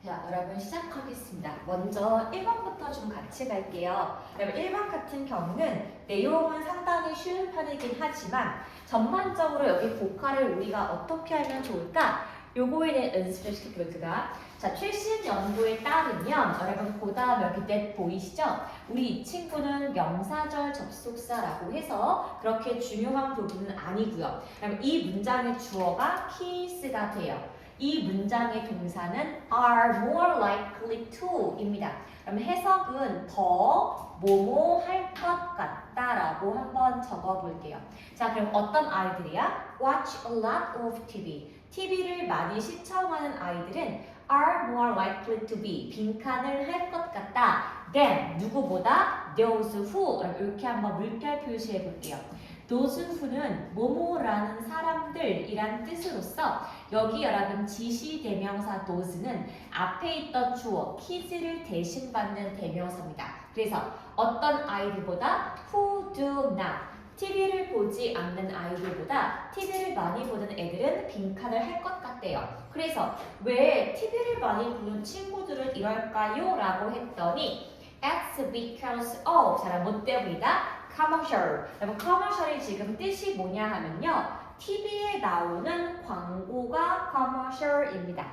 자, 여러분 시작하겠습니다. 먼저 1번부터 좀 같이 갈게요. 여러분 1번 같은 경우는 내용은 상당히 쉬운 편이긴 하지만 전반적으로 여기 보컬을 우리가 어떻게 하면 좋을까? 요거에 대한 연습을 시켜볼게요. 제가. 자, 최신 연구에 따르면 여러분 그 다음 여기 때 보이시죠? 우리 이 친구는 명사절 접속사라고 해서 그렇게 중요한 부분은 아니고요. 그럼 이 문장의 주어가 hes가 돼요. 이 문장의 동사는 are more likely to 입니다. 그럼 해석은 더 뭐뭐 할 것 같다라고 한번 적어볼게요. 자, 그럼 어떤 아이들이야? Watch a lot of TV. TV를 많이 시청하는 아이들은 are more likely to be 빈칸을 할 것 같다. than 누구보다 those who 이렇게 한번 물결 표시해 볼게요. those who는 뭐뭐라는 사람들이란 뜻으로서 여기 여러분 지시대명사 those는 앞에 있던 주어 kids를 대신받는 대명사입니다. 그래서 어떤 아이들보다 who do not TV를 보지 않는 아이들보다 TV를 많이 보는 애들은 빈칸을 할 것 같대요. 그래서 왜 TV를 많이 보는 친구들은 이럴까요? 라고 했더니 It's because of 잘 못 배웁니다. commercial. 여러분 commercial이 지금 뜻이 뭐냐 하면요. TV에 나오는 광고가 commercial입니다.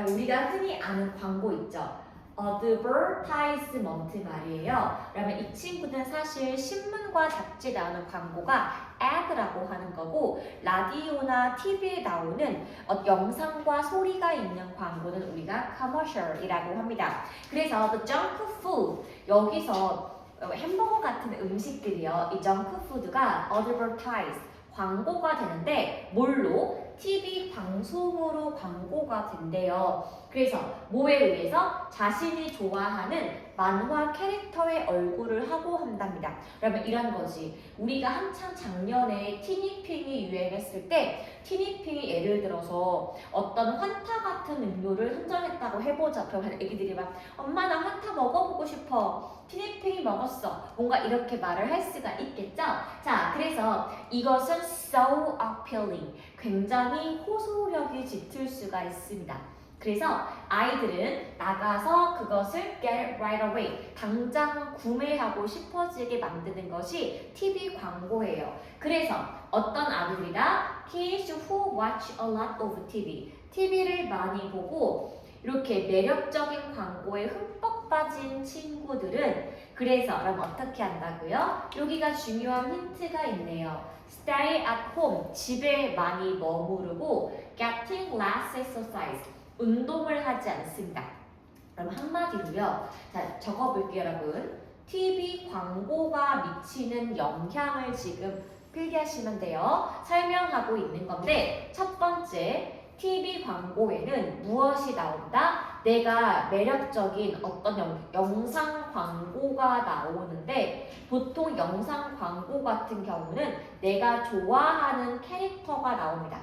우리가 흔히 아는 광고 있죠. advertisement 말이에요. 그러면 이 친구는 사실 신문과 잡지에 나오는 광고가 ad라고 하는 거고 라디오나 TV에 나오는 영상과 소리가 있는 광고는 우리가 commercial이라고 합니다. 그래서 the junk food 여기서 햄버거 같은 음식들이요. 이 junk food가 advertise 광고가 되는데 뭘로? TV 방송으로 광고가 된대요. 그래서 뭐에 의해서 자신이 좋아하는 만화 캐릭터의 얼굴을 하고 한답니다. 그러면 이런 거지. 우리가 한창 작년에 티니핑이 유행했을 때 티니핑이 예를 들어서 어떤 환타 같은 음료를 선정했다고 해보자. 그러면 애기들이 막 엄마 나 환타 먹어보고 싶어. 티니핑이 먹었어. 뭔가 이렇게 말을 할 수가 있겠죠? 자, 그래서 이것은 so appealing. 굉장히 호소력이 짙을 수가 있습니다. 그래서 아이들은 나가서 그것을 get it right away 당장 구매하고 싶어지게 만드는 것이 TV 광고예요. 그래서 어떤 아이들이다? Kids who watch a lot of TV TV를 많이 보고 이렇게 매력적인 광고에 흠뻑 빠진 친구들은 그래서 그럼 어떻게 한다고요? 여기가 중요한 힌트가 있네요. Stay at home 집에 많이 머무르고 getting less exercise 운동을 하지 않습니다. 그럼 한마디로요. 자, 적어볼게요, 여러분. TV 광고가 미치는 영향을 지금 필기하시면 돼요. 설명하고 있는 건데 첫 번째, TV 광고에는 무엇이 나온다? 내가 매력적인 어떤 영상 광고가 나오는데 보통 영상 광고 같은 경우는 내가 좋아하는 캐릭터가 나옵니다.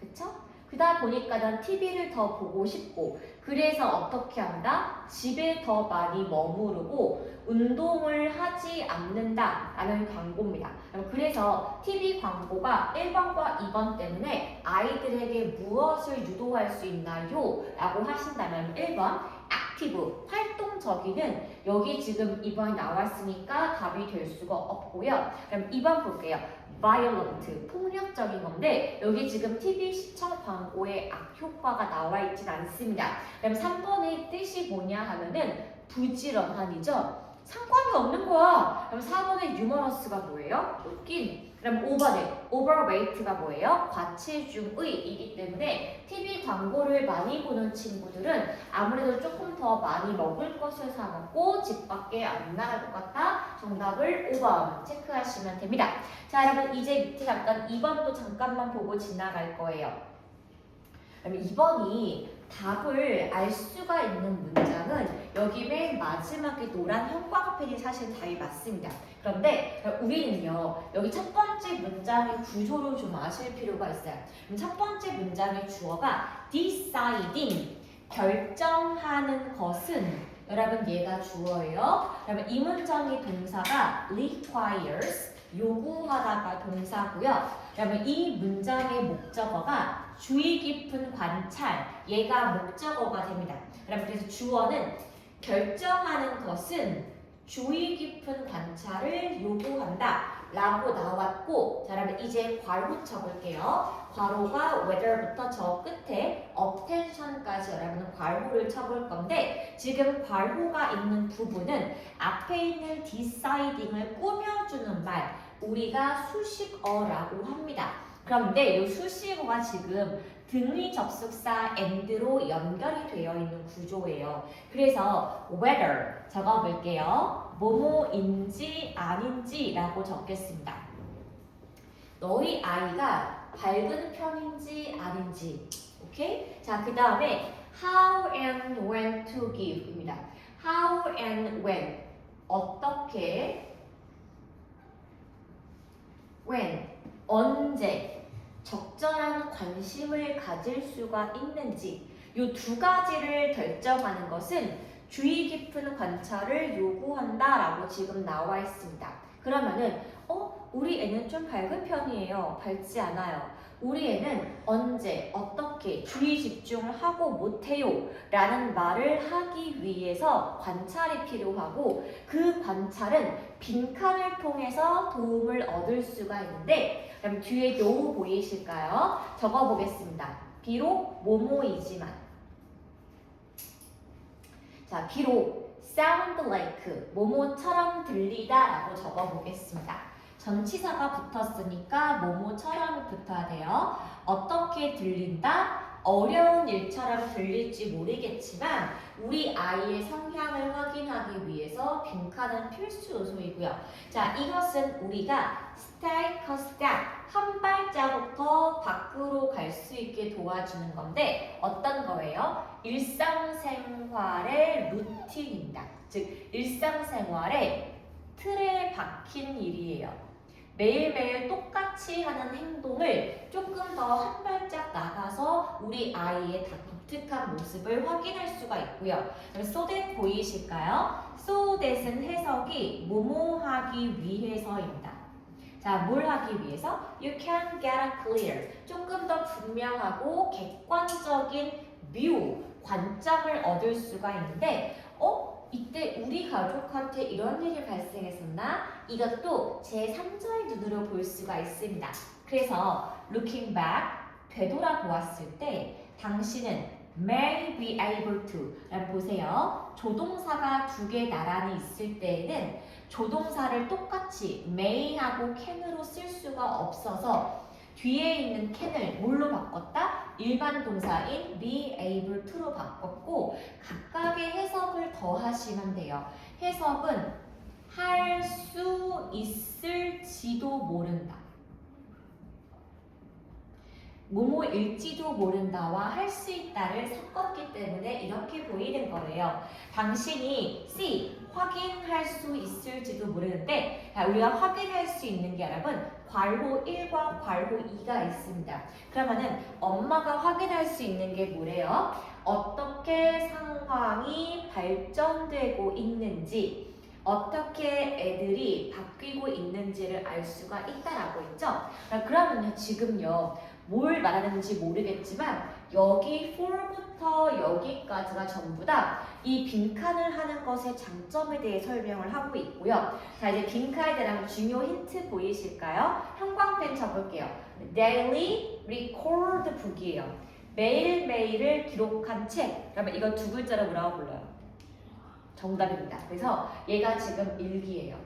그쵸? 그러다 보니까 난 TV를 더 보고 싶고 그래서 어떻게 한다? 집에 더 많이 머무르고 운동을 하지 않는다 라는 광고입니다. 그래서 TV 광고가 1번과 2번 때문에 아이들에게 무엇을 유도할 수 있나요? 라고 하신다면 1번 active, 활동적이는 여기 지금 2번이 나왔으니까 답이 될 수가 없고요. 그럼 2번 볼게요. violent, 폭력적인 건데 여기 지금 TV 시청 광고에 악효과가 나와 있진 않습니다. 그럼 3번의 뜻이 뭐냐 하면은 부지런한이죠. 상관이 없는 거야. 그럼 4번의 유머러스가 뭐예요? 웃긴. 그럼 5번에 overweight가 뭐예요? 과체중의이기 때문에 TV 광고를 많이 보는 친구들은 아무래도 조금 더 많이 먹을 것을 사 먹고 집 밖에 안 나갈 것 같다. 정답을 5번 체크하시면 됩니다. 자, 여러분 이제 밑에 잠깐 2번도 잠깐만 보고 지나갈 거예요. 그럼 2번이 답을 알 수가 있는 문장은 여기 맨 마지막에 노란 형광펜이 사실 답이 맞습니다. 그런데 우리는요 여기 첫 번째 문장의 구조를 좀 아실 필요가 있어요. 그럼 첫 번째 문장의 주어가 deciding 결정하는 것은 여러분 얘가 주어예요. 그러면 이 문장의 동사가 requires 요구하다가 동사고요. 그러면 이 문장의 목적어가 주의 깊은 관찰, 얘가 목적어가 됩니다. 그래서 주어는 결정하는 것은 주의 깊은 관찰을 요구한다 라고 나왔고, 자, 그러면 이제 괄호 쳐볼게요. 괄호가 whether부터 저 끝에 attention까지 여러분은 괄호를 쳐볼 건데, 지금 괄호가 있는 부분은 앞에 있는 deciding을 꾸며주는 말, 우리가 수식어라고 합니다. 그런데 이 수식어가 지금 등위 접속사 and로 연결이 되어 있는 구조예요. 그래서 whether 적어볼게요. 뭐뭐인지 아닌지 라고 적겠습니다. 너희 아이가 밝은 편인지 아닌지. 오케이? 자, 그 다음에 how and when to give 입니다. how and when 어떻게, when 언제 적절한 관심을 가질 수가 있는지, 이 두 가지를 결정하는 것은 주의 깊은 관찰을 요구한다라고 지금 나와 있습니다. 그러면은 우리 애는 좀 밝은 편이에요. 밝지 않아요. 우리 애는 언제 어떻게 주의 집중을 하고 못해요 라는 말을 하기 위해서 관찰이 필요하고, 그 관찰은 빈칸을 통해서 도움을 얻을 수가 있는데, 그럼 뒤에 요 보이실까요? 적어보겠습니다. 비록 뭐뭐이지만, 자, 비록 sound like 뭐뭐처럼 들리다 라고 적어보겠습니다. 전치사가 붙었으니까 뭐뭐처럼 붙어야 돼요. 어떻게 들린다? 어려운 일처럼 들릴지 모르겠지만 우리 아이의 성향을 확인하기 위해서 빈칸은 필수 요소이고요. 자, 이것은 우리가 step a step 한 발자국더 밖으로 갈 수 있게 도와주는 건데, 어떤 거예요? 일상생활의 루틴입니다. 즉 일상생활의 틀에 박힌 일이에요. 매일매일 똑같이 하는 행동을 조금 더 한 발짝 나가서 우리 아이의 독특한 모습을 확인할 수가 있고요. so that 보이실까요? so that은 해석이 뭐뭐 하기 위해서입니다. 자, 뭘 하기 위해서? You can get a clear, 조금 더 분명하고 객관적인 view, 관점을 얻을 수가 있는데, 이때 우리 가족한테 이런 일이 발생했었나? 이것도 제3자의 눈으로 볼 수가 있습니다. 그래서 looking back, 되돌아보았을 때 당신은 may be able to 라고 보세요. 조동사가 두 개 나란히 있을 때에는 조동사를 똑같이 may하고 can으로 쓸 수가 없어서 뒤에 있는 can을 뭘로 바꿨다? 일반 동사인 be able to로 바꿨고, 각각의 해석을 더하시면 돼요. 해석은 할 수 있을지도 모른다, 뭐뭐일지도 모른다와 할 수 있다를 섞었기 때문에 이렇게 보이는 거예요. 당신이 C, 확인할 수 있을지도 모르는데, 우리가 확인할 수 있는 게 여러분 괄호 1과 괄호 2가 있습니다. 그러면은 엄마가 확인할 수 있는 게 뭐래요? 어떻게 상황이 발전되고 있는지, 어떻게 애들이 바뀌고 있는지를 알 수가 있다라고 했죠. 그러면요, 지금요 뭘 말하는지 모르겠지만 여기 for부터 여기까지가 전부 다 이 빈칸을 하는 것의 장점에 대해 설명을 하고 있고요. 자, 이제 빈칸에 대한 중요 힌트 보이실까요? 형광펜 쳐볼게요. Daily record book이에요. 매일매일을 기록한 책. 그러면 이거 두 글자로 뭐라고 불러요? 정답입니다. 그래서 얘가 지금 일기예요.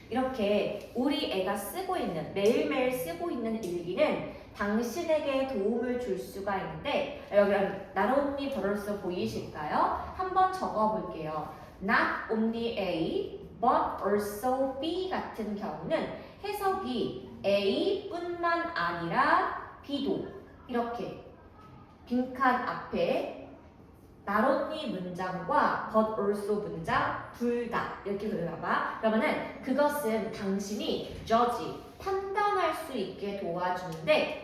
이렇게 우리 애가 쓰고 있는, 매일매일 쓰고 있는 일기는 당신에게 도움을 줄 수가 있는데, 여기 나론니 벌써 보이실까요? 한번 적어볼게요. Not only A, but also B 같은 경우는 해석이 A뿐만 아니라 B도, 이렇게 빈칸 앞에 나론니 문장과 but also 문장 둘 다 이렇게 들어가봐. 그러면은 그것은 당신이 judge, 판단할 수 있게 도와주는데,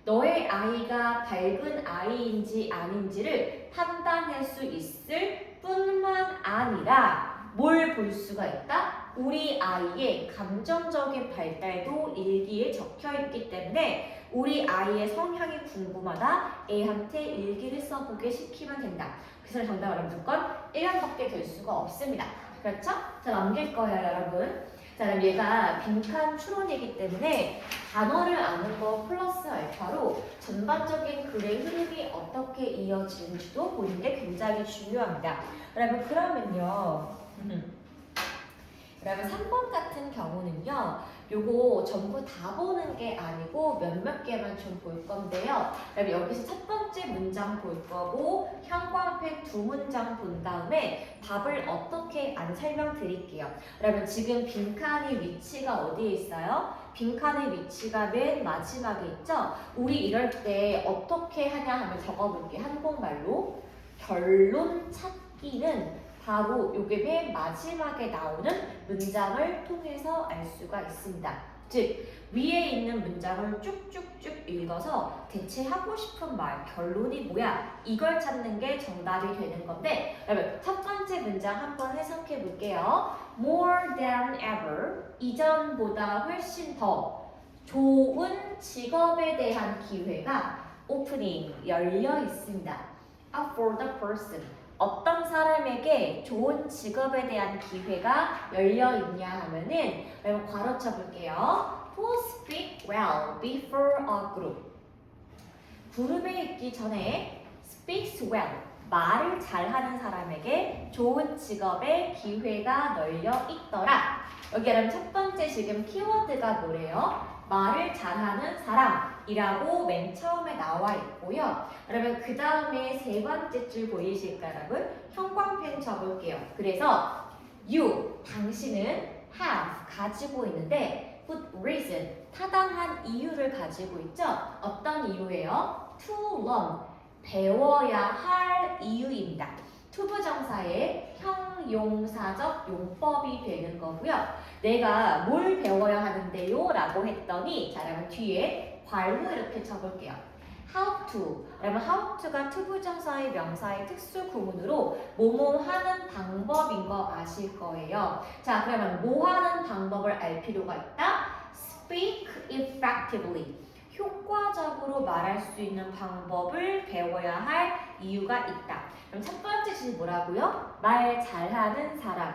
너의 아이가 밝은 아이인지 아닌지를 판단할 수 있을 뿐만 아니라 뭘 볼 수가 있다? 우리 아이의 감정적인 발달도 일기에 적혀 있기 때문에 우리 아이의 성향이 궁금하다. 애한테 일기를 써보게 시키면 된다. 그래서 정답은 무조건 1번밖에 될 수가 없습니다. 그렇죠? 자, 넘길 거예요, 여러분. 자, 그럼 얘가 빈칸 추론이기 때문에 단어를 아는 거 플러스 알파로 전반적인 글의 흐름이 어떻게 이어지는지도 보는 게 굉장히 중요합니다. 여러분, 그러면요. 여러분 3번 같은 경우는요. 요거 전부 다 보는 게 아니고 몇몇 개만 좀 볼 건데요. 여러분 여기서 첫 번째 문장 볼 거고 형광펜 두 문장 본 다음에 답을 어떻게 안 설명드릴게요. 여러분 지금 빈칸의 위치가 어디에 있어요? 빈칸의 위치가 맨 마지막에 있죠? 우리 이럴 때 어떻게 하냐 하면 적어볼게요. 한국말로 결론 찾기는 바로 요게 맨 마지막에 나오는 문장을 통해서 알 수가 있습니다. 즉 위에 있는 문장을 쭉쭉쭉 읽어서 대체 하고 싶은 말, 결론이 뭐야? 이걸 찾는 게 정답이 되는 건데 여러분 첫 번째 문장 한번 해석해 볼게요. More than ever, 이전보다 훨씬 더 좋은 직업에 대한 기회가 opening, 열려 있습니다. For the person, 어떤 사람에게 좋은 직업에 대한 기회가 열려 있냐 하면은 여러분 괄호 쳐볼게요. To speak well before a group. 그룹에 있기 전에 speaks well, 말을 잘하는 사람에게 좋은 직업의 기회가 널려 있더라. 여기 여러분 첫 번째 지금 키워드가 뭐래요? 말을 잘하는 사람이라고 맨 처음에 나와 있고요. 여러분 그 다음에 세 번째 줄 보이실까요, 여러분? 형광펜 적을게요. 그래서 you, 당신은 have, 가지고 있는데 good reason, 타당한 이유를 가지고 있죠. 어떤 이유예요? To learn, 배워야 할 이유입니다. 투부정사의 형용사적 용법이 되는 거고요. 내가 뭘 배워야 하는데요? 라고 했더니 자, 여러분 뒤에 괄호 이렇게 쳐볼게요. How to. 여러분 how to가 투부정사의 명사의 특수 구문으로 뭐뭐 하는 방법인 거 아실 거예요. 자, 그러면 뭐 하는 방법을 알 필요가 있다? Speak effectively. 효과적으로 말할 수 있는 방법을 배워야 할 이유가 있다. 그럼 첫 번째 지금 뭐라고요? 말 잘하는 사람.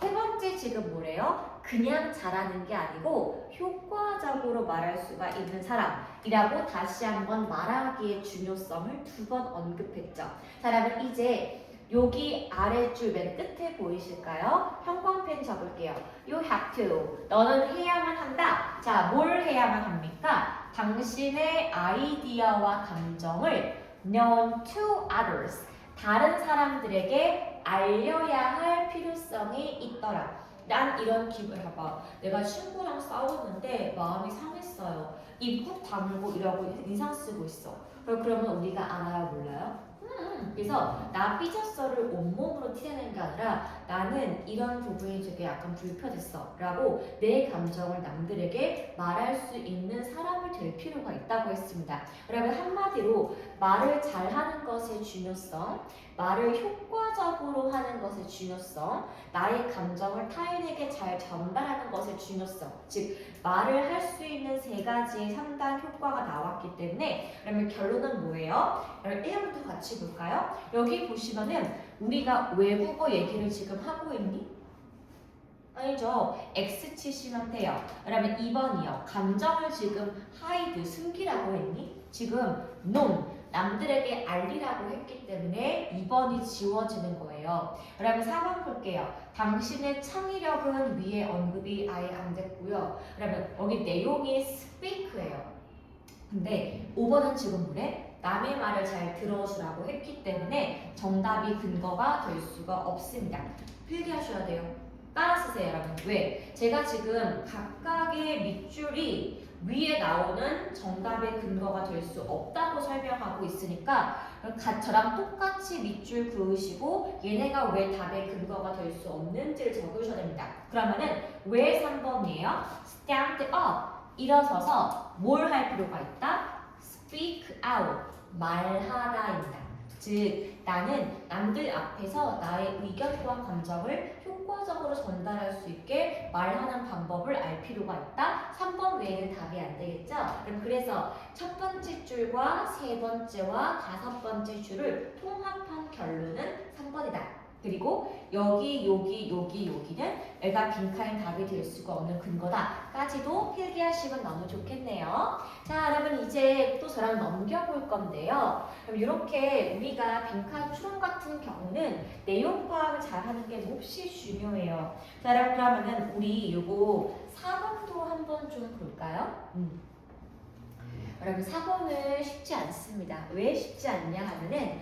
세 번째 지금 뭐래요? 그냥 잘하는 게 아니고 효과적으로 말할 수가 있는 사람이라고 다시 한번 말하기의 중요성을 두 번 언급했죠. 자, 그러면 이제 여기 아래줄 맨 끝에 보이실까요? 형광펜 적을게요. You have to. 너는 해야만 한다. 자, 뭘 해야만 합니까? 당신의 아이디어와 감정을 known to others. 다른 사람들에게 알려야 할 필요성이 있더라. 난 이런 기분 봐봐. 내가 친구랑 싸웠는데 마음이 상했어요. 입 꾹 다물고 이러고 인상 쓰고 있어. 그러면 우리가 알아요, 몰라요? 그래서 나 삐졌어를 온몸으로 티내는 게 아니라 나는 이런 부분이 되게 약간 불편했어 라고 내 감정을 남들에게 말할 수 있는 사람이 될 필요가 있다고 했습니다. 여러분 한마디로 말을 잘하는 것의 중요성, 말을 효과적으로 하는 것의 중요성, 나의 감정을 타인에게 잘 전달하는 것의 중요성, 즉 말을 할 수 있는 세 가지의 상당 효과가 나왔기 때문에 그러면 결론은 뭐예요? 여러분 1번부터 같이 볼까요? 여기 보시면은 우리가 외국어 얘기를 지금 하고 있니? 아니죠. X 치시면 돼요. 그러면 2번이요. 감정을 지금 hide, 숨기라고 했니? 지금 known, 남들에게 알리라고 했기 때문에 2번이 지워지는 거예요. 그러면 4번 볼게요. 당신의 창의력은 위에 언급이 아예 안 됐고요. 그러면 여기 내용이 speak예요. 근데 5번은 지금 뭐래? 남의 말을 잘 들어주라고 했기 때문에 정답이 근거가 될 수가 없습니다. 필기하셔야 돼요. 따라 쓰세요, 여러분. 왜? 제가 지금 각각의 밑줄이 위에 나오는 정답의 근거가 될 수 없다고 설명하고 있으니까 저랑 똑같이 밑줄 그으시고 얘네가 왜 답의 근거가 될 수 없는지를 적으셔야 됩니다. 그러면은 왜 3번이에요? Stand up. 일어서서 뭘 할 필요가 있다? Speak out. 말하다입니다. 즉 나는 남들 앞에서 나의 의견과 감정을 효과적으로 전달할 수 있게 말하는 방법을 알 필요가 있다. 3번 외에는 답이 안 되겠죠? 그럼 그래서 첫 번째 줄과 세 번째와 다섯 번째 줄을 통합한 결론은 3번이다. 그리고 여기는 내가 빈칸의 답이 될 수가 없는 근거다까지도 필기하시면 너무 좋겠네요. 자, 여러분 이제 또 저랑 넘겨볼 건데요. 그럼 이렇게 우리가 빈칸 추론 같은 경우는 내용 파악을 잘하는 게 몹시 중요해요. 자, 여러분 그러면은 우리 요거 4번도 한번 좀 볼까요? 여러분 4번은 쉽지 않습니다. 왜 쉽지 않냐 하면은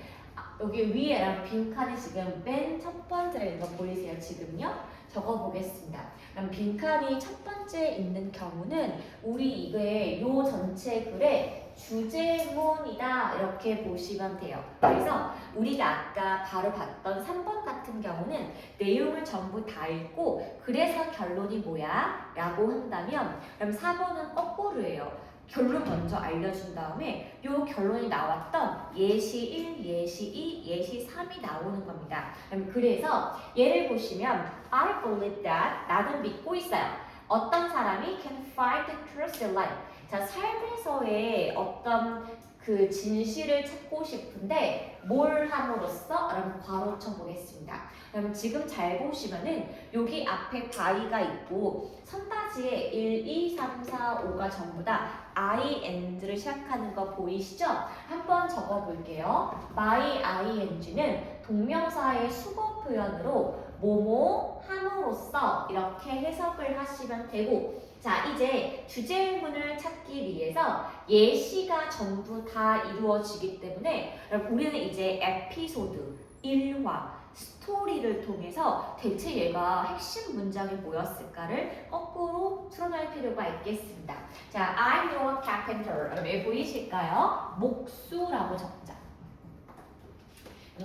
여기 위에랑 빈칸이 지금 맨 첫 번째로 있는 거 보이세요? 지금요? 적어보겠습니다. 그럼 빈칸이 첫 번째 있는 경우는 우리 이게 요 전체 글의 주제문이다 이렇게 보시면 돼요. 그래서 우리가 아까 바로 봤던 3번 같은 경우는 내용을 전부 다 읽고 그래서 결론이 뭐야? 라고 한다면 그럼 4번은 거꾸로예요. 결론 먼저 알려준 다음에 요 결론이 나왔던 예시 1, 예시 2, 예시 3이 나오는 겁니다. 그래서 예를 보시면 I believe that 나는 믿고 있어요. 어떤 사람이 can find the truth in life. 자, 삶에서의 어떤 그 진실을 찾고 싶은데 뭘 함으로써? 라고 괄호 쳐보겠습니다. 그럼 지금 잘 보시면은 여기 앞에 by가 있고 선다지에 1, 2, 3, 4, 5가 전부 다 I and를 시작하는 거 보이시죠? 한번 적어볼게요. by ing는 동명사의 수거 표현으로 뭐뭐 함으로써 이렇게 해석을 하시면 되고 자, 이제 주제문을 찾기 위해서 예시가 전부 다 이루어지기 때문에 우리는 이제 에피소드, 일화, 스토리를 통해서 대체 얘가 핵심 문장이 뭐였을까를 거꾸로 추론할 필요가 있겠습니다. 자, I know a carpenter. 여러분 보이실까요? 목수라고 적자.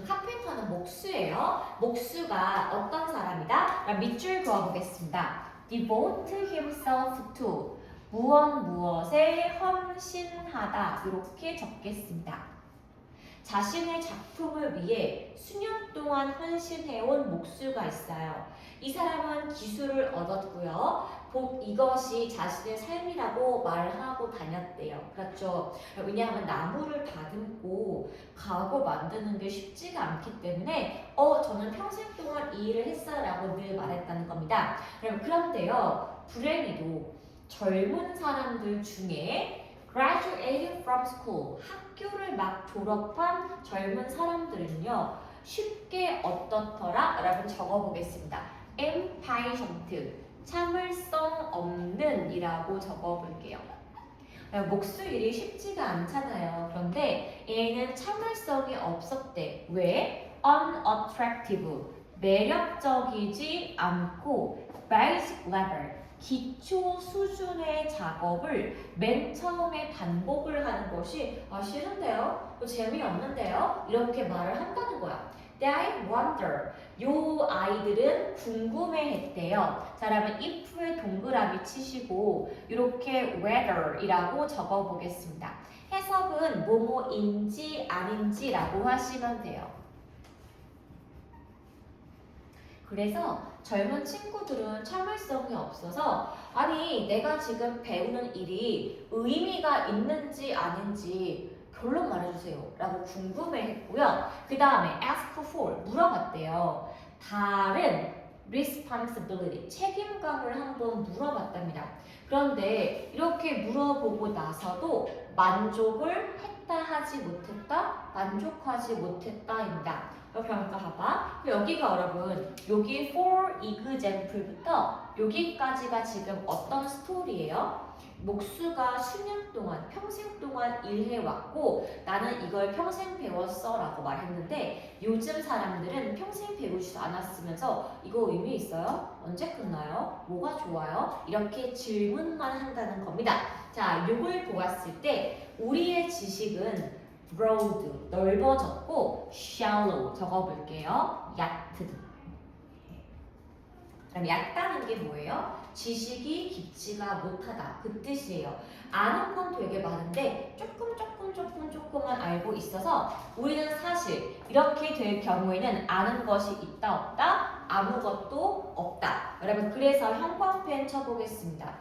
카펜터는 목수예요. 목수가 어떤 사람이다? 밑줄 그어보겠습니다. devote himself to 무엇에 헌신하다 이렇게 적겠습니다. 자신의 작품을 위해 수년 동안 헌신해온 목수가 있어요. 이 사람은 기술을 얻었고요. 이것이 자신의 삶이라고 말하고 다녔대요. 그렇죠? 왜냐하면 나무를 다듬고 가구 만드는 게 쉽지가 않기 때문에 저는 평생 동안 이 일을 했어요 라고 늘 말했다는 겁니다. 그런데요. 불행히도 젊은 사람들 중에 graduating from school, 학교를 막 졸업한 젊은 사람들은요, 쉽게 어떻더라? 여러분 적어보겠습니다. impatient, 참을성 없는 이라고 적어볼게요. 목수 일이 쉽지가 않잖아요. 그런데 얘는 참을성이 없었대. 왜? unattractive, 매력적이지 않고 basic level, 기초 수준의 작업을 맨 처음에 반복을 하는 것이 싫은데요? 재미없는데요? 이렇게 말을 한다는 거야. They wonder. 요 아이들은 궁금해했대요. 자, 그러면 if에 동그라미 치시고 이렇게 whether이라고 적어보겠습니다. 해석은 뭐뭐인지 아닌지라고 하시면 돼요. 그래서 젊은 친구들은 참을성이 없어서 아니 내가 지금 배우는 일이 의미가 있는지 아닌지 결론 말해주세요 라고 궁금해했고요. 그 다음에 ask for 물어봤대요. 다른 responsibility 책임감을 한번 물어봤답니다. 그런데 이렇게 물어보고 나서도 만족을 했다 하지 못했다 만족하지 못했다입니다. 그러니까 봐봐. 여기가 여러분 여기 for example부터 여기까지가 지금 어떤 스토리예요? 목수가 수년 동안 평생 동안 일해왔고 나는 이걸 평생 배웠어 라고 말했는데 요즘 사람들은 평생 배우지도 않았으면서 이거 의미 있어요? 언제 끝나요? 뭐가 좋아요? 이렇게 질문만 한다는 겁니다. 자, 요걸 보았을 때 우리의 지식은 broad, 넓어졌고 shallow 적어볼게요. 얕은. 그럼 얕다는 게 뭐예요? 지식이 깊지가 못하다 그 뜻이에요. 아는 건 되게 많은데 조금만 알고 있어서 우리는 사실 이렇게 될 경우에는 아는 것이 있다 없다 아무것도 없다. 여러분 그래서 형광펜 쳐보겠습니다.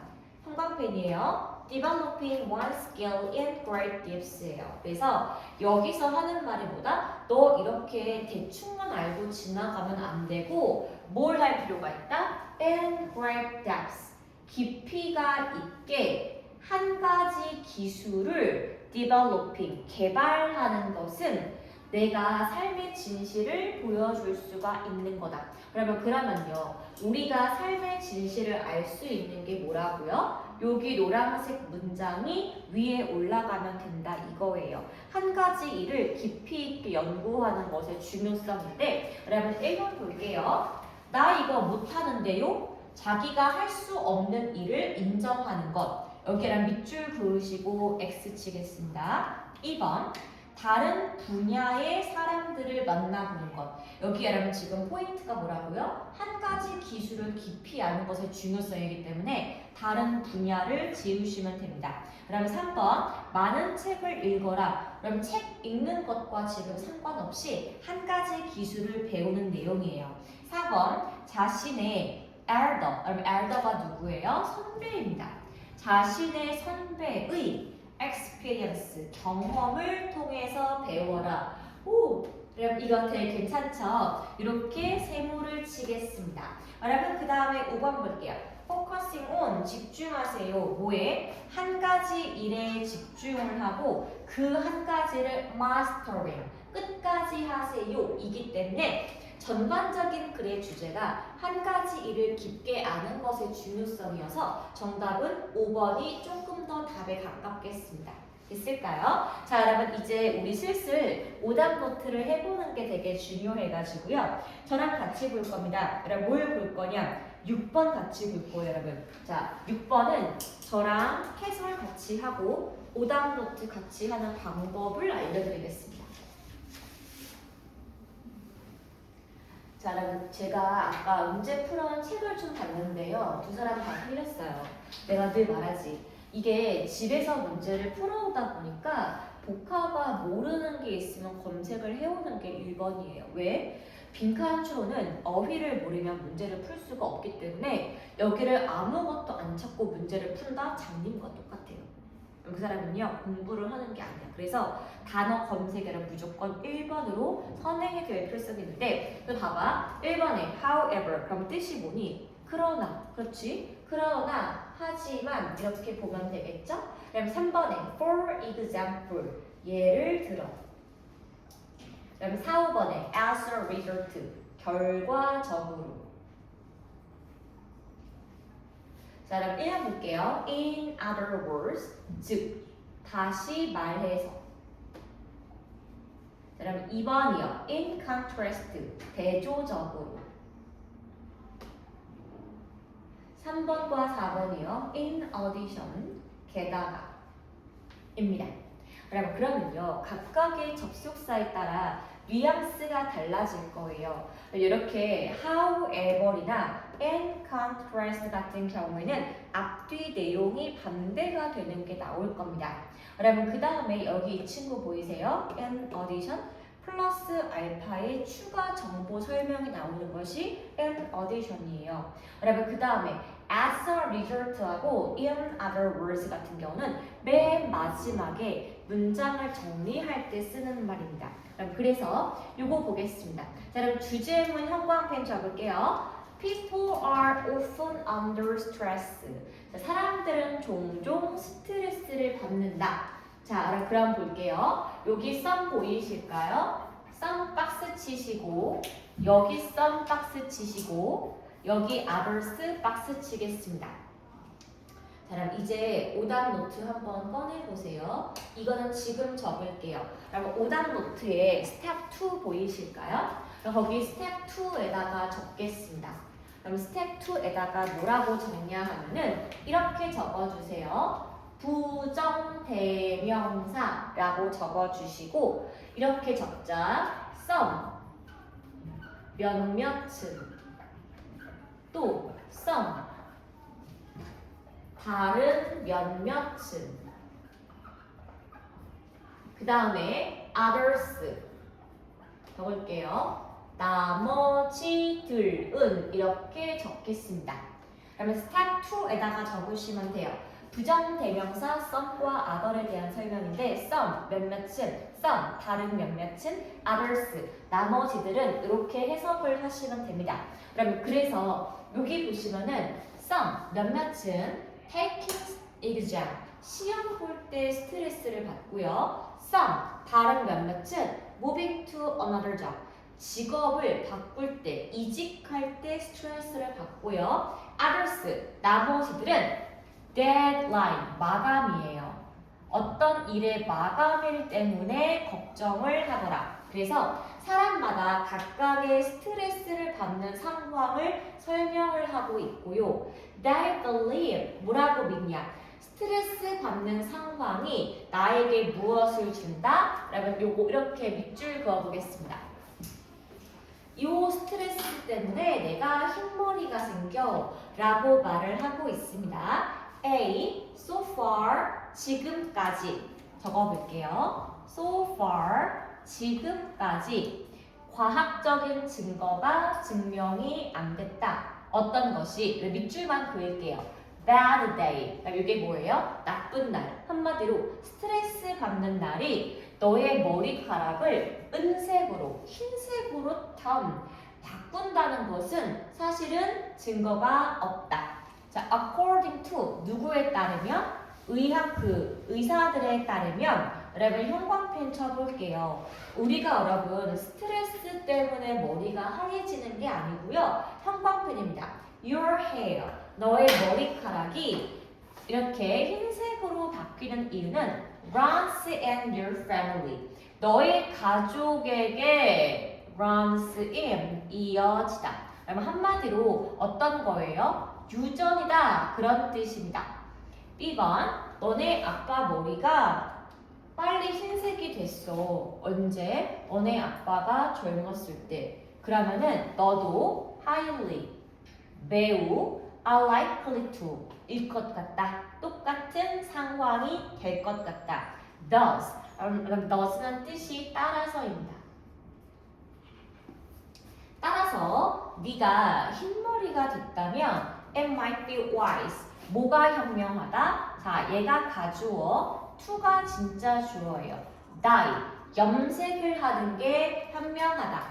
형광펜이에요. Developing one skill in great depth예요. 그래서 여기서 하는 말이 뭐다? 너 이렇게 대충만 알고 지나가면 안 되고 뭘 할 필요가 있다? In great depths. 깊이가 있게 한 가지 기술을 developing, 개발하는 것은 내가 삶의 진실을 보여줄 수가 있는 거다. 그러면요. 우리가 삶의 진실을 알 수 있는 게 뭐라고요? 여기 노란색 문장이 위에 올라가면 된다 이거예요. 한 가지 일을 깊이 있게 연구하는 것의 중요성인데 여러분 1번 볼게요. 나 이거 못하는데요? 자기가 할 수 없는 일을 인정하는 것. 여기랑 밑줄 그으시고 X 치겠습니다. 2번 다른 분야의 사람들을 만나보는 것. 여기 여러분 지금 포인트가 뭐라고요? 한 가지 기술을 깊이 아는 것의 중요성이기 때문에 다른 분야를 지우시면 됩니다. 그다음에 3번 많은 책을 읽어라. 그럼 책 읽는 것과 지금 상관없이 한 가지 기술을 배우는 내용이에요. 4번 자신의 엘더가 누구예요? 선배입니다. 자신의 선배의 experience, 경험을 통해서 배워라. 오, 여러분 이거 되게 괜찮죠? 이렇게 세모를 치겠습니다. 여러분 그 다음에 5번 볼게요. focusing on, 집중하세요. 뭐에? 한 가지 일에 집중을 하고 그 한 가지를 mastering, 끝까지 하세요. 이기 때문에 전반적인 글의 주제가 한 가지 일을 깊게 아는 것의 중요성이어서 정답은 5번이 조금 더 답에 가깝겠습니다. 됐을까요? 자 여러분 이제 우리 슬슬 오답 노트를 해보는 게 되게 중요해가지고요. 저랑 같이 볼 겁니다. 여러분 뭘 볼 거냐? 6번 같이 볼 거예요 여러분. 자 6번은 저랑 해설 같이 하고 오답 노트 같이 하는 방법을 알려드리겠습니다. 자, 여러분 제가 아까 문제 풀어온 책을 좀 봤는데요. 두 사람 다 틀렸어요. 내가 늘 말하지. 이게 집에서 문제를 풀어오다 보니까 복화가 모르는 게 있으면 검색을 해오는 게 1번이에요. 왜? 빈칸초는 어휘를 모르면 문제를 풀 수가 없기 때문에 여기를 아무것도 안 찾고 문제를 푼다? 장님과 똑같아요. 그 사람은요 공부를 하는 게 아니야. 그래서 단어 검색에는 무조건 1번으로 선행이 될 필요성이 있는데 또 봐봐 1번에 however 그럼 뜻이 뭐니? 그러나 그렇지? 그러나 하지만 이렇게 보면 되겠죠? 그럼 3번에 for example 예를 들어 그럼 4, 5번에 as a result 결과적으로 자 그럼 1번 볼게요. In other words 즉 다시 말해서 자 그럼 2번이요. In contrast 대조적으로 3번과 4번이요. In addition 게다가 입니다. 그러면요 각각의 접속사에 따라 뉘앙스가 달라질 거예요. 이렇게 however이나 in contrast 같은 경우에는 앞뒤 내용이 반대가 되는 게 나올 겁니다. 여러분 그 다음에 여기 이 친구 보이세요? in addition 플러스 알파의 추가 정보 설명이 나오는 것이 in addition이에요. 여러분 그 다음에 as a result하고 in other words 같은 경우는 맨 마지막에 문장을 정리할 때 쓰는 말입니다. 그래서 요거 보겠습니다. 자, 그럼 주제문 형광펜 적을게요. People are often under stress. 자, 사람들은 종종 스트레스를 받는다. 자, 그럼 볼게요. 여기 썸 보이실까요? 썸 박스 치시고 여기 썸 박스 치시고 여기 others 박스 치겠습니다. 자, 그럼 이제 오답 노트 한번 꺼내보세요. 이거는 지금 적을게요. 그럼 오답 노트에 스텝 2 보이실까요? 그럼 거기 스텝 2에다가 적겠습니다. 그럼 스텝 2에다가 뭐라고 적냐 하면은 이렇게 적어주세요. 부정대명사라고 적어주시고 이렇게 적자 some 몇몇은 또 some 다른 몇몇은 그 다음에 others 적을게요. 나머지들은 이렇게 적겠습니다. 그러면 스텝 2에다가 적으시면 돼요. 부정대명사 some과 other에 대한 설명인데 some 몇몇은 some 다른 몇몇은 others 나머지들은 이렇게 해석을 하시면 됩니다. 그래서 여기 보시면은 some 몇몇은 taking exam 시험 볼 때 스트레스를 받고요. some 다른 몇몇은 moving to another job 직업을 바꿀 때 이직할 때 스트레스를 받고요. others 나머지들은 deadline 마감이에요. 어떤 일의 마감일 때문에 걱정을 하더라. 그래서 사람마다 각각의 스트레스를 받는 상황을 설명을 하고 있고요. They believe 뭐라고 믿냐? 스트레스 받는 상황이 나에게 무엇을 준다? 그러면 요거 이렇게 밑줄 그어 보겠습니다. 이 스트레스 때문에 내가 흰머리가 생겨 라고 말을 하고 있습니다. A. So far 지금까지 적어볼게요. So far 지금까지 과학적인 증거가 증명이 안 됐다. 어떤 것이 밑줄만 그을게요. Bad day. 이게 뭐예요? 나쁜 날. 한마디로 스트레스 받는 날이 너의 머리카락을 은색으로, 흰색으로 바꾼다는 것은 사실은 증거가 없다. 자, according to 누구에 따르면 의사들에 따르면 여러분 형광펜 쳐볼게요. 우리가 여러분 스트레스 때문에 머리가 하얘지는 게 아니고요. 형광펜입니다. Your hair 너의 머리카락이 이렇게 흰색으로 바뀌는 이유는 runs in your family 너의 가족에게 runs in 이어지다. 그러면 한마디로 어떤 거예요? 유전이다 그런 뜻입니다. B번 너네 아빠 머리가 빨리 흰색이 됐어. 언제? 너네 아빠가 젊었을 때. 그러면은 너도 highly 매우 are likely to 일 것 같다. 똑같은 상황이 될 것 같다. does 그럼 does는 뜻이 따라서입니다. 따라서 네가 흰머리가 됐다면 it might be wise 뭐가 현명하다? 자, 얘가 가주어, to가 진짜 주어예요. dye, 염색을 하는 게 현명하다.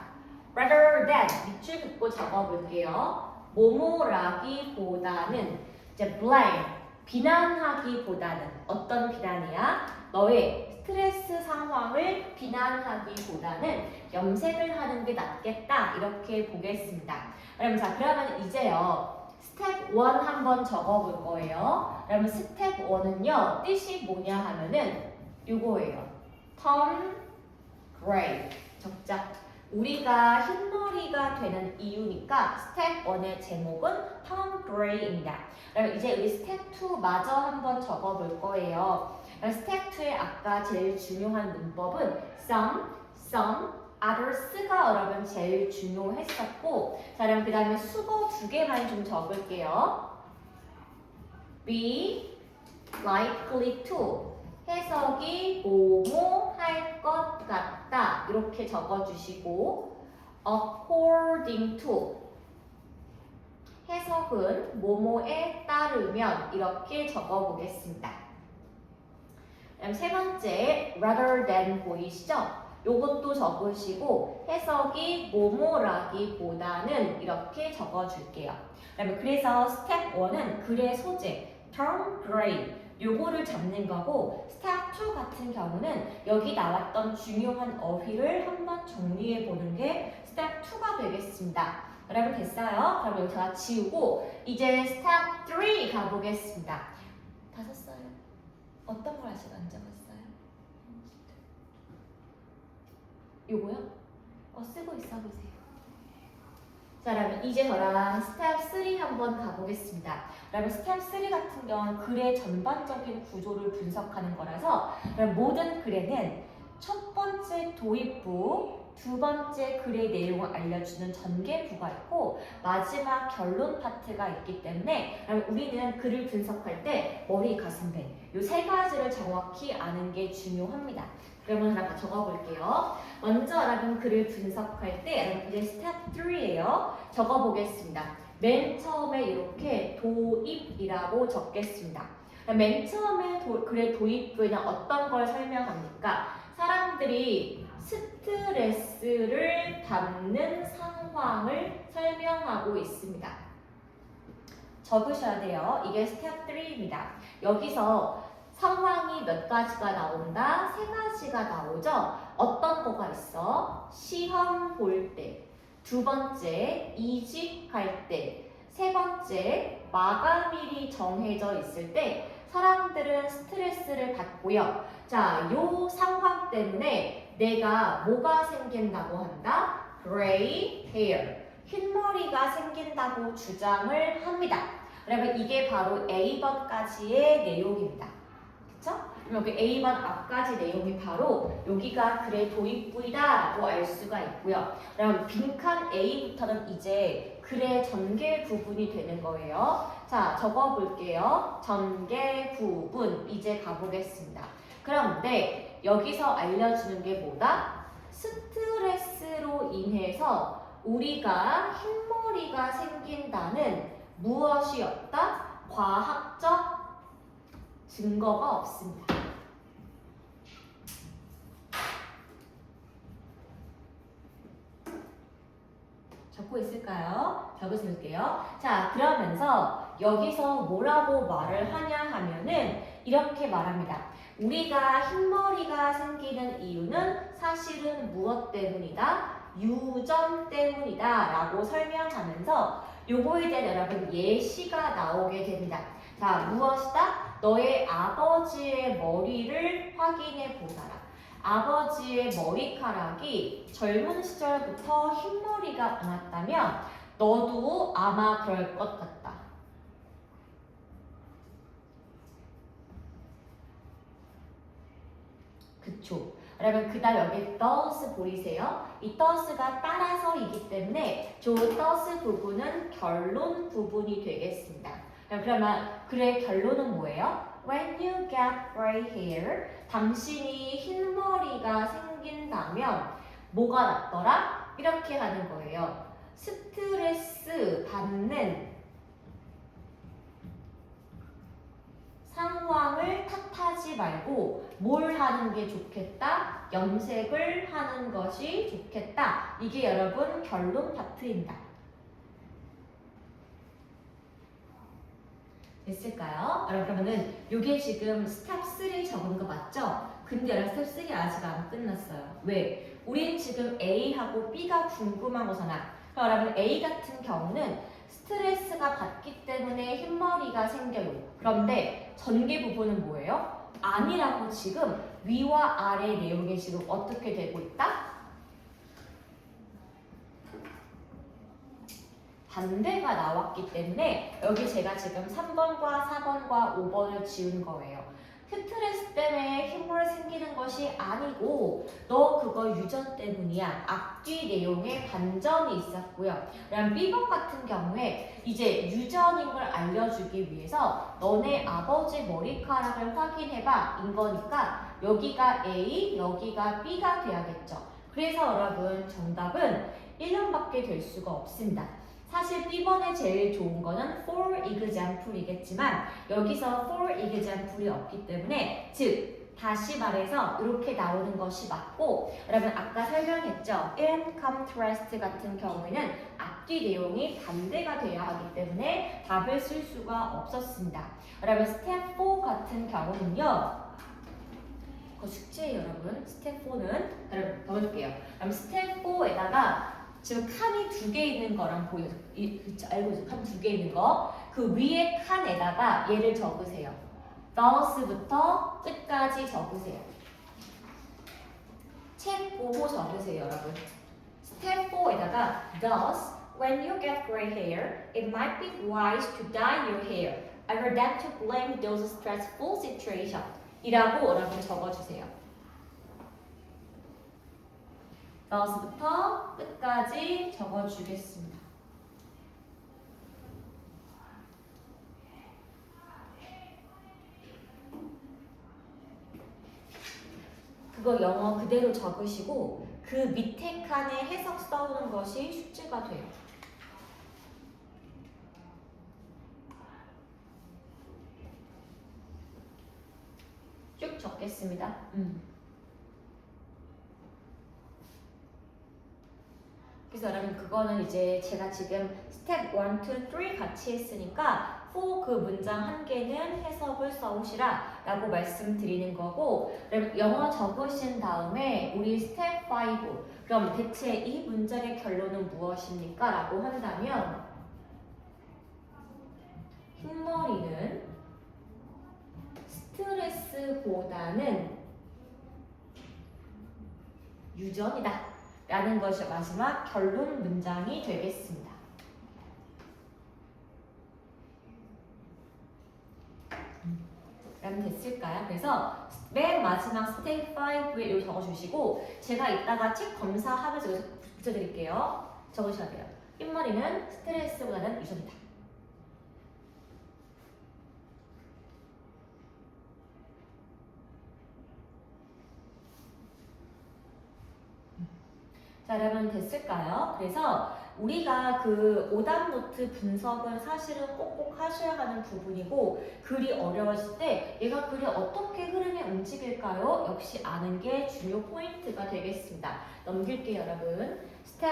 rather than, 밑줄 긋고 적어볼게요. 뭐뭐라기보다는 이제 blame, 비난하기보다는 어떤 비난이야? 너의 스트레스 상황을 비난하기보다는 염색을 하는 게 낫겠다. 이렇게 보겠습니다. 그러면 이제요. 스텝 1 한번 적어볼 거예요. 그러면 스텝 1은요. 뜻이 뭐냐 하면은 이거예요. turn gray. 적자. 우리가 흰머리가 되는 이유니까 스텝 1의 제목은 turn gray입니다. 그럼 이제 우리 스텝 2 마저 한번 적어볼 거예요. 스텝 2의 아까 제일 중요한 문법은 some, others가 여러분 제일 중요했었고 자 그럼 그 다음에 수거 2개만 좀 적을게요. be likely to 해석이 뭐뭐 할 것 같다 이렇게 적어주시고 according to 해석은 뭐뭐에 따르면 이렇게 적어보겠습니다. 그럼 세 번째 rather than 보이시죠? 요것도 적으시고 해석이 뭐뭐라기보다는 이렇게 적어줄게요. 그래서 스텝 1은 글의 소재 turn gray 요거를 잡는 거고 스텝 2 같은 경우는 여기 나왔던 중요한 어휘를 한번 정리해 보는 게 스텝 2가 되겠습니다. 여러분 됐어요? 그럼 여기 다 지우고 이제 스텝 3 가보겠습니다. 다 썼어요? 어떤 걸 아직 안 적었어요? 요거요? 쓰고 있어 보세요. 자, 그러면 이제 저랑 스텝 3 한번 가보겠습니다. 그러면 스텝 3 같은 경우는 글의 전반적인 구조를 분석하는 거라서 모든 글에는 첫 번째 도입부, 두 번째 글의 내용을 알려주는 전개부가 있고 마지막 결론 파트가 있기 때문에 우리는 글을 분석할 때 머리, 가슴, 배 이 세 가지를 정확히 아는 게 중요합니다. 그러면 하나 적어볼게요. 먼저 여러분 글을 분석할 때 여러분 이제 스텝 3예요. 적어보겠습니다. 맨 처음에 이렇게 도입이라고 적겠습니다. 맨 처음에 글의 도입부에는 어떤 걸 설명합니까? 사람들이 스트레스를 받는 상황을 설명하고 있습니다. 적으셔야 돼요. 이게 스텝 3입니다. 여기서 상황이 몇 가지가 나온다? 세 가지가 나오죠? 어떤 거가 있어? 시험 볼 때, 두 번째 이직할 때, 세 번째 마감일이 정해져 있을 때 사람들은 스트레스를 받고요. 자, 요 상황 때문에 내가 뭐가 생긴다고 한다? Gray hair, 흰머리가 생긴다고 주장을 합니다. 그러면 이게 바로 A번까지의 내용입니다. 그쵸? 그럼 여기 A번 앞까지 내용이 바로 여기가 글의 도입부이다라고 알 수가 있고요. 그럼 빈칸 A부터는 이제 글의 전개 부분이 되는 거예요. 자, 적어볼게요. 전개 부분 이제 가보겠습니다. 그런데 여기서 알려주는 게 뭐다? 스트레스로 인해서 우리가 흰머리가 생긴다는 무엇이 없다? 과학적 증거가 없습니다. 적고 있을까요? 적으실게요. 자, 그러면서 여기서 뭐라고 말을 하냐 하면은 이렇게 말합니다. 우리가 흰머리가 생기는 이유는 사실은 무엇 때문이다? 유전 때문이다 라고 설명하면서 요거에 대한 여러분 예시가 나오게 됩니다. 자, 무엇이다? 너의 아버지의 머리를 확인해 보자라. 아버지의 머리카락이 젊은 시절부터 흰머리가 많았다면 너도 아마 그럴 것 같다. 그쵸? 여러분 그 다음 여기 does 보이세요? 이 does가 따라서이기 때문에 저 does 부분은 결론 부분이 되겠습니다. 그러면 글의 결론은 뭐예요? When you get gray hair, 당신이 흰머리가 생긴다면 뭐가 낫더라? 이렇게 하는 거예요. 스트레스 받는 상황을 탓하지 말고 뭘 하는 게 좋겠다? 염색을 하는 것이 좋겠다. 이게 여러분 결론 파트입니다. 됐을까요? 여러분 그러면은 이게 지금 스텝 3 적은 거 맞죠? 근데 여러분 스텝 3 아직 안 끝났어요. 왜? 우린 지금 A하고 B가 궁금한 거잖아. 여러분 A 같은 경우는 스트레스가 받기 때문에 흰머리가 생겨요. 그런데 전개 부분은 뭐예요? 아니라고 지금 위와 아래 내용이 지금 어떻게 되고 있다? 반대가 나왔기 때문에 여기 제가 지금 3번과 4번과 5번을 지운 거예요. 스트레스 때문에 흰머리 생기는 것이 아니고 너 그거 유전 때문이야. 앞뒤 내용에 반전이 있었고요. 그럼 B번 같은 경우에 이제 유전인 걸 알려주기 위해서 너네 아버지 머리카락을 확인해봐 인 거니까 여기가 A, 여기가 B가 돼야겠죠. 그래서 여러분 정답은 1번밖에 될 수가 없습니다. 사실 B번에 제일 좋은 거는 for example이겠지만 여기서 for example이 없기 때문에 즉 다시 말해서 이렇게 나오는 것이 맞고 여러분 아까 설명했죠. in contrast 같은 경우에는 앞뒤 내용이 반대가 되어야 하기 때문에 답을 쓸 수가 없었습니다. 여러분 스텝 4 같은 경우는요. 그 숙제예요 여러분. 스텝 4는 여러분 넣어줄게요. 그럼 스텝 4에다가 지금 칸이 2개 있는 거랑 보여요. 알고 있죠? 칸 2개 있는 거. 그 위에 칸에다가 얘를 적으세요. does부터 끝까지 적으세요. 책 보고 적으세요, 여러분. 스텝 4에다가 does, when you get gray hair, it might be wise to dye your hair, rather than to blame those stressful situations. 이라고 여러분 적어주세요. does부터 끝까지 적어주겠습니다. 그거 영어 그대로 적으시고 그 밑에 칸에 해석 써오는 것이 숙제가 돼요. 쭉 적겠습니다. 그래서 여러분 그거는 이제 제가 지금 스텝 1, 2, 3 같이 했으니까 for 그 문장 한 개는 해석을 써오시라 라고 말씀드리는 거고, 영어 적으신 다음에 우리 스텝 5 그럼 대체 이 문장의 결론은 무엇입니까? 라고 한다면 흰머리는 스트레스보다는 유전이다 라는 것이 마지막 결론 문장이 되겠습니다. 그럼 됐을까요? 그래서 맨 마지막 스테이지 5에 여기 적어주시고 제가 이따가 책 검사하면서 여기서 붙여드릴게요. 적으셔야 돼요. 흰머리는 스트레스보다는 유전이다. 자, 여러분 됐을까요? 그래서 우리가 그 오답 노트 분석은 사실은 꼭꼭 하셔야 하는 부분이고, 글이 어려웠을 때 얘가 글이 어떻게 흐름이 움직일까요? 역시 아는 게 중요 포인트가 되겠습니다. 넘길게요, 여러분. 스텝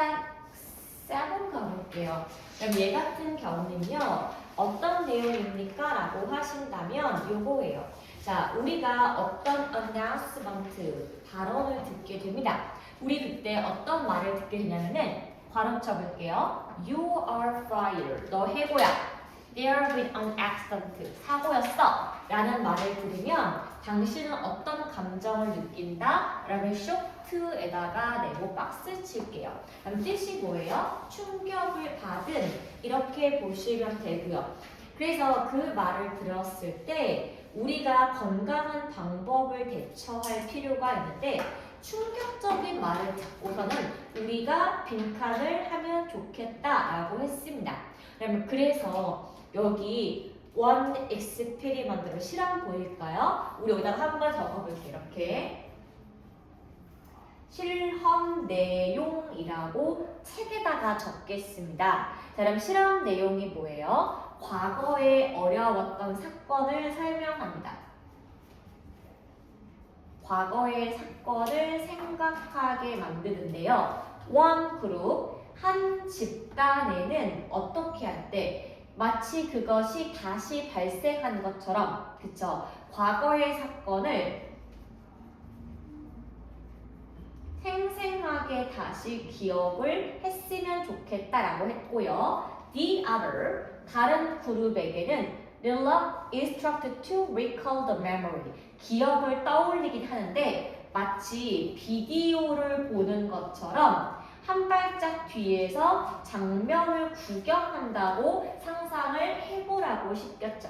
7 가볼게요. 그럼 얘 같은 경우는요, 어떤 내용입니까? 라고 하신다면 요거예요. 자, 우리가 어떤 announcement, 발언을 듣게 됩니다. 우리 그때 어떤 말을 듣게 되냐면은 괄호 쳐볼게요. You are fired. 너 해고야. There been an accident. 사고였어. 라는 말을 들으면 당신은 어떤 감정을 느낀다? 라면 쇼트에다가 네모 박스 칠게요. 그럼 뜻이 뭐예요? 충격을 받은, 이렇게 보시면 되고요. 그래서 그 말을 들었을 때 우리가 건강한 방법을 대처할 필요가 있는데, 충격적인 말을 듣고서는 우리가 빈칸을 하면 좋겠다라고 했습니다. 그래서 여기 원 experiment 실험 보일까요? 우리 여기다가 한번 적어볼게요. 이렇게 실험 내용이라고 책에다가 적겠습니다. 자, 그럼 실험 내용이 뭐예요? 과거에 어려웠던 사건을 설명합니다. 과거의 사건을 생각하게 만드는데요. 원 그룹, 한 집단에는 어떻게 할 때 마치 그것이 다시 발생한 것처럼, 그쵸? 과거의 사건을 생생하게 다시 기억을 했으면 좋겠다라고 했고요. The other, 다른 그룹에게는 instructed to recall the memory. 기억을 떠올리긴 하는데 마치 비디오를 보는 것처럼 한 발짝 뒤에서 장면을 구경한다고 상상을 해보라고 시켰죠.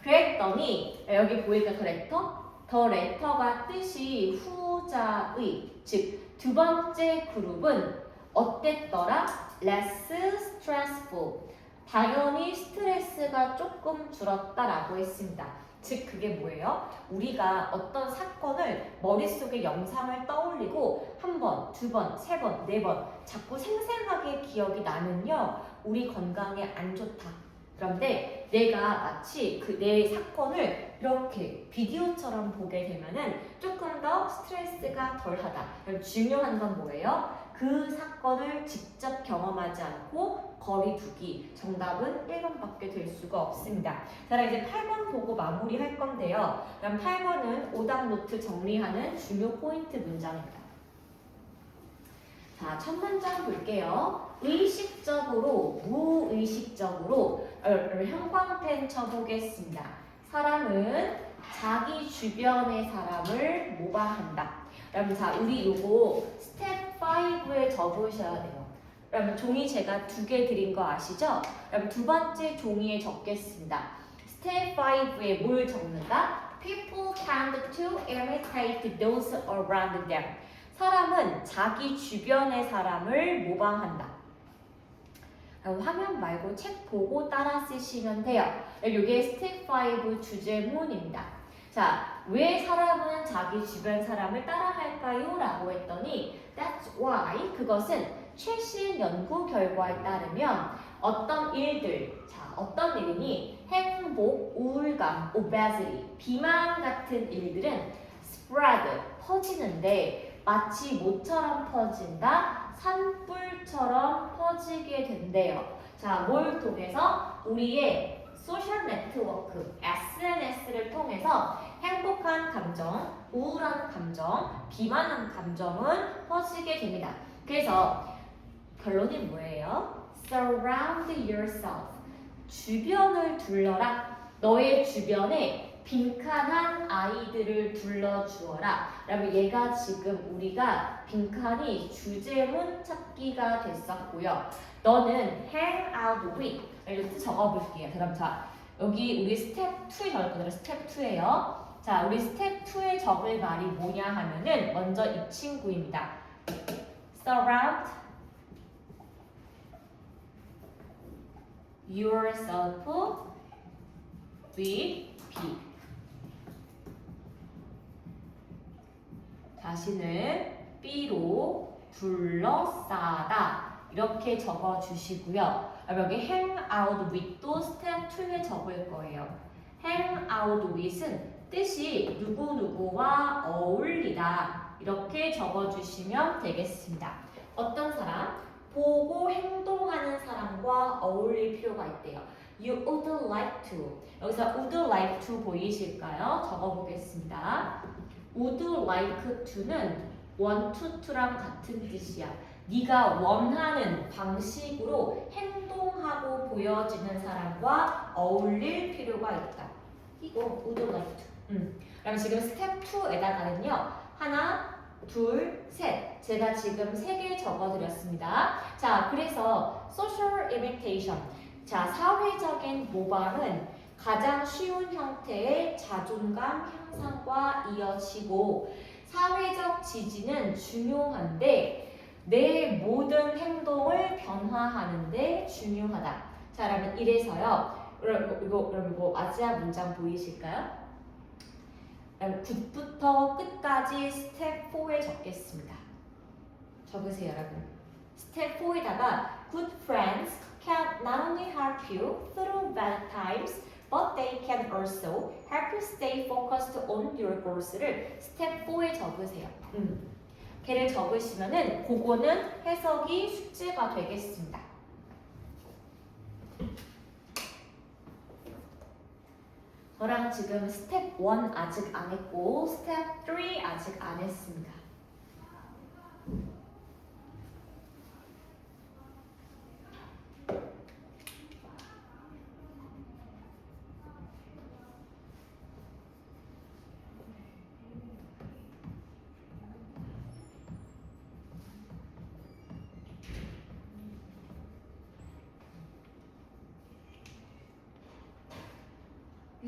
그랬더니 여기 보이니까 더 레터? 더 레터가 뜻이 후자의, 즉 두 번째 그룹은 어땠더라? less stressful. 당연히 스트레스가 조금 줄었다라고 했습니다. 즉 그게 뭐예요? 우리가 어떤 사건을 머릿속에 영상을 떠올리고 한 번, 두 번, 세 번, 네 번 자꾸 생생하게 기억이 나면요, 우리 건강에 안 좋다. 그런데 내가 마치 그 내 사건을 이렇게 비디오처럼 보게 되면은 조금 더 스트레스가 덜하다. 그럼 중요한 건 뭐예요? 그 사건을 직접 경험하지 않고 거리두기. 정답은 1번밖에 될 수가 없습니다. 자, 이제 8번 보고 마무리할 건데요. 그럼 8번은 오답 노트 정리하는 중요 포인트 문장입니다. 자, 첫 문장 볼게요. 의식적으로, 무의식적으로 형광펜 쳐보겠습니다. 사람은 자기 주변의 사람을 모방한다. 여러분, 자, 우리 요거 스텝 5에 적으셔야 돼요. 여러분, 종이 제가 2개 드린 거 아시죠? 여러분, 두 번째 종이에 적겠습니다. 스텝 5에 뭘 적는다? People tend to imitate those around them. 사람은 자기 주변의 사람을 모방한다. 화면 말고 책 보고 따라 쓰시면 돼요. 이게 스텝 5 주제문입니다. 자, 왜 사람은 자기 주변 사람을 따라할까요? 라고 했더니 That's why 그것은 최신 연구 결과에 따르면 어떤 일들, 자, 어떤 일이니 행복, 우울감, obesity, 비만 같은 일들은 spread, 퍼지는데 마치 모처럼 퍼진다, 산불처럼 퍼지게 된대요. 자, 뭘 통해서? 우리의 소셜 네트워크, SNS를 통해서 행복한 감정, 우울한 감정, 비만한 감정은 퍼지게 됩니다. 그래서 결론이 뭐예요? Surround yourself. 주변을 둘러라. 너의 주변에 빈칸한 아이들을 둘러주어라. 그러면 얘가 지금 우리가 빈칸이 주제문 찾기가 됐었고요. 너는 hang out with 이렇게 적어볼게요. 그럼 자, 여기 우리 스텝 2에 적을 거예요. 스텝 2예요. 자, 우리 스텝 2에 적을 말이 뭐냐 하면은 먼저 이 친구입니다. Surround yourself with people. 자신을 B로 둘러싸다. 이렇게 적어주시고요. 여기 hang out with도 스텝 2에 적을 거예요. hang out with은 뜻이 누구누구와 어울리다. 이렇게 적어주시면 되겠습니다. 어떤 사람? 보고 행동하는 사람과 어울릴 필요가 있대요. You would like to. 여기서 would like to 보이실까요? 적어보겠습니다. would like to는 want to랑 같은 뜻이야. 네가 원하는 방식으로 행동하고 보여지는 사람과 어울릴 필요가 있다. 이거 would like to. 그럼 지금 스텝 2에다가는요. 하나, 둘, 셋. 제가 지금 3개 적어드렸습니다. 자, 그래서 social imitation. 자, 사회적인 모방은 가장 쉬운 형태의 자존감 향상과 이어지고 사회적 지지는 중요한데 내 모든 행동을 변화하는 데 중요하다. 자, 그러면 이래서요. 이거 아지아 문장 보이실까요? 그럼 굿부터 끝까지 스텝 4에 적겠습니다. 적으세요, 여러분. 스텝 4에다가 good friends can not only help you through bad times, but they can also help you stay focused on your goals를 스텝 4에 적으세요. 걔를 적으시면은 그거는 해석이 숙제가 되겠습니다. 저랑 지금 스텝 1 아직 안 했고 스텝 3 아직 안 했습니다.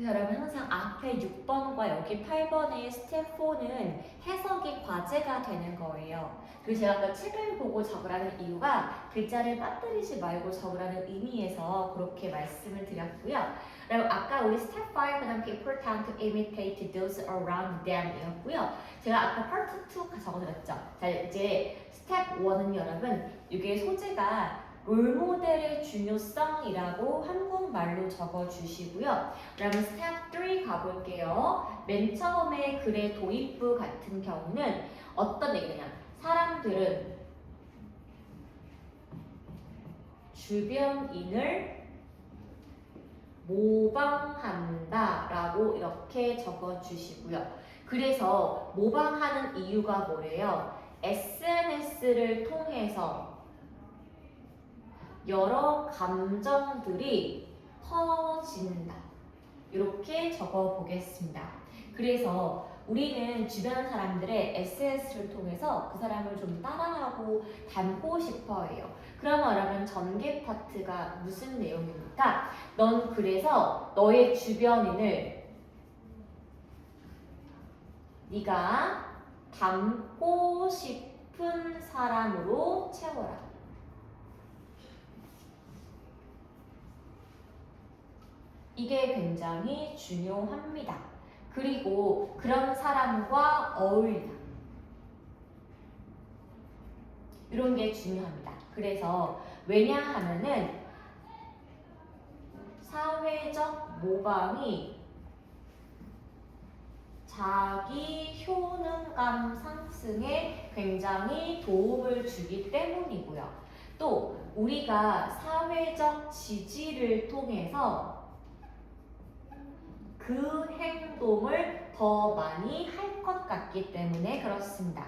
여러분 항상 앞에 6번과 여기 8번의 스텝 4는 해석이 과제가 되는 거예요. 그리고 제가 아까 책을 보고 적으라는 이유가 글자를 빠뜨리지 말고 적으라는 의미에서 그렇게 말씀을 드렸고요. 그리고 아까 우리 스텝 5는 people tend to imitate those around them 이었고요. 제가 아까 파트 2 적어드렸죠. 자, 이제 스텝 1은 여러분 이게 소재가 롤모델의 중요성이라고 한국말로 적어주시고요. 그러면 스텝 3 가볼게요. 맨 처음에 글의 도입부 같은 경우는 어떤 얘기냐? 사람들은 주변인을 모방한다 라고 이렇게 적어주시고요. 그래서 모방하는 이유가 뭐래요? SNS를 통해서 여러 감정들이 퍼진다. 이렇게 적어 보겠습니다. 그래서 우리는 주변 사람들의 SNS를 통해서 그 사람을 좀 따라하고 닮고 싶어 해요. 그러면 여러분 전개 파트가 무슨 내용입니까? 넌 그래서 너의 주변인을 네가 닮고 싶은 사람으로 채워라. 이게 굉장히 중요합니다. 그리고 그런 사람과 어울리다. 이런 게 중요합니다. 그래서 왜냐하면은 사회적 모방이 자기 효능감 상승에 굉장히 도움을 주기 때문이고요. 또 우리가 사회적 지지를 통해서 그 행동을 더 많이 할 것 같기 때문에 그렇습니다.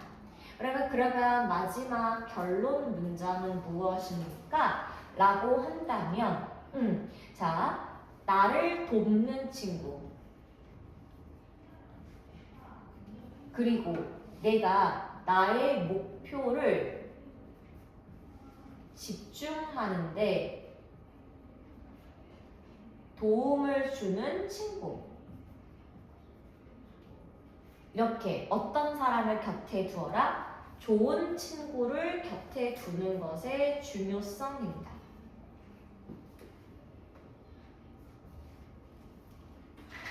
그러면 마지막 결론 문장은 무엇입니까? 라고 한다면 자, 나를 돕는 친구 그리고 내가 나의 목표를 집중하는데 도움을 주는 친구. 이렇게 어떤 사람을 곁에 두어라? 좋은 친구를 곁에 두는 것의 중요성입니다.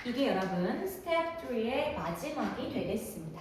이게 여러분 스텝 3의 마지막이 되겠습니다.